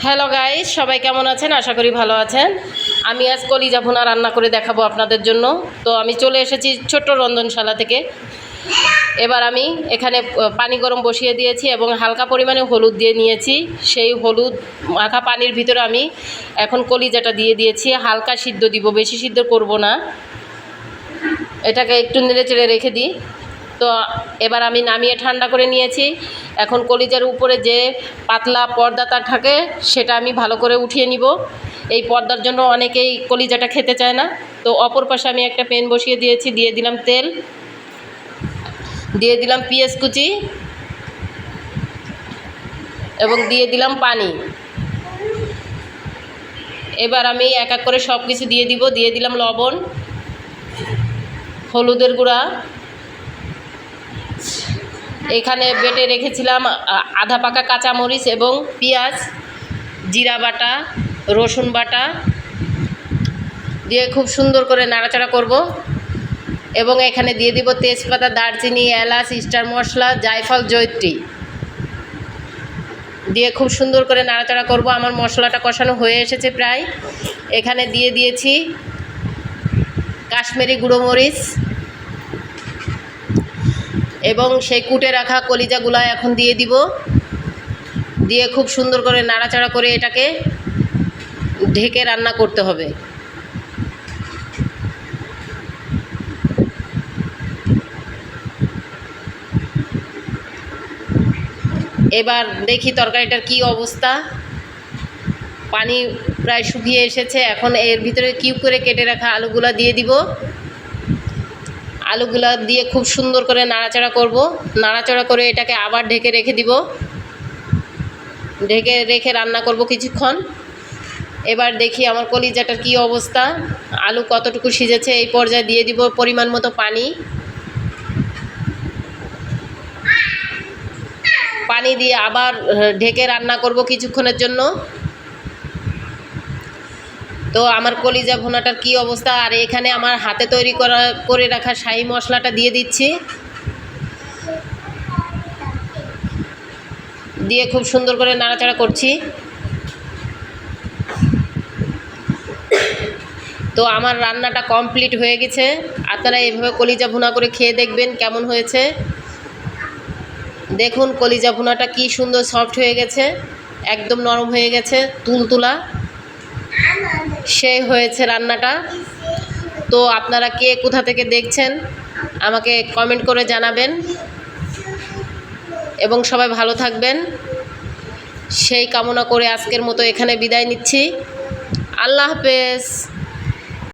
Hello guys, সবাই কেমন আছেন? আশা করি ভালো আছেন। আমি আজ কলিজা ভুনা রান্না করে দেখাবো আপনাদের জন্য। তো আমি চলে এসেছি ছোট্ট রন্ধনশালা থেকে। এবার আমি এখানে পানি গরম বসিয়ে দিয়েছি এবং হালকা পরিমাণে হলুদ দিয়ে নিয়েছি। সেই হলুদ মাখা পানির ভিতরে আমি এখন কলিজাটা দিয়ে দিয়েছি। হালকা সিদ্ধ দিব, বেশি সিদ্ধ করব না। এটাকে একটু নেড়ে চেড়ে রেখে দিই। তো এবার আমি নামিয়ে ঠান্ডা করে নিয়েছি। এখন কলিজার উপরে যে পাতলা পর্দাটা থাকে সেটা আমি ভালো করে উঠিয়ে নিব। এই পর্দার জন্য অনেকেই কলিজাটা খেতে চায় না। তো অপর পাশে আমি একটা প্যান বসিয়ে দিয়েছি, দিয়ে দিলাম তেল, দিয়ে দিলাম পেঁয়াজ কুচি এবং দিয়ে দিলাম পানি। এবার আমি এক এক করে সব কিছু দিয়ে দিব। দিয়ে দিলাম লবণ, হলুদের গুঁড়া, এখানে বেটে রেখেছিলাম আধা পাকা কাঁচামরিচ এবং পেঁয়াজ, জিরা বাটা, রসুন বাটা দিয়ে খুব সুন্দর করে নাড়াচাড়া করব। এবং এখানে দিয়ে দিব তেজপাতা, দারচিনি, এলাচ, স্টার মশলা, জায়ফল, জয়িত্রী দিয়ে খুব সুন্দর করে নাড়াচাড়া করব। আমার মশলাটা কষানো হয়ে এসেছে প্রায়। এখানে দিয়ে দিয়েছি কাশ্মীরি গুঁড়ো মরিচ এবং সেই কুটে রাখা কলিজাগুলা এখন দিয়ে দিব। দিয়ে খুব সুন্দর করে নাড়াচাড়া করে এটাকে ঢেকে রান্না করতে হবে। এবার দেখি তরকারিটার কি অবস্থা। পানি প্রায় শুকিয়ে এসেছে। এখন এর ভিতরে কিউব করে কেটে রাখা আলুগুলা দিয়ে দিব। আলুগুলা দিয়ে খুব সুন্দর করে নাড়াচাড়া করব। নাড়াচাড়া করে এটাকে আবার ঢেকে রেখে দিব। ঢেকে রেখে রান্না করব কিছুক্ষণ। এবার দেখি আমার কলিজাটার কি অবস্থা, আলু কতটুকু সিজেছে। এই পর্যায়ে দিয়ে দিব পরিমাণ মতো পানি। পানি দিয়ে আবার ঢেকে রান্না করব কিছুক্ষণের জন্য। তো আমার কলিজা ভুনাটার কি অবস্থা। আর এখানে আমার হাতে তৈরি করে রাখা শাহি মশলাটা দিয়ে দিচ্ছি। দিয়ে খুব সুন্দর করে নাড়াচাড়া করছি। তো আমার রান্নাটা কমপ্লিট হয়ে গেছে। আপনারা এভাবে কলিজা ভুনা করে খেয়ে দেখবেন কেমন হয়েছে। দেখুন কলিজা ভুনাটা কি সুন্দর সফট হয়ে গেছে, একদম নরম হয়ে গেছে, তুলতুলা সেই হয়েছে রান্নাটা। তো আপনারা কে কোথা থেকে দেখছেন আমাকে কমেন্ট করে জানাবেন এবং সবাই ভালো থাকবেন সেই কামনা করে আজকের মতো এখানে বিদায় নিচ্ছি। আল্লাহ হাফেজ।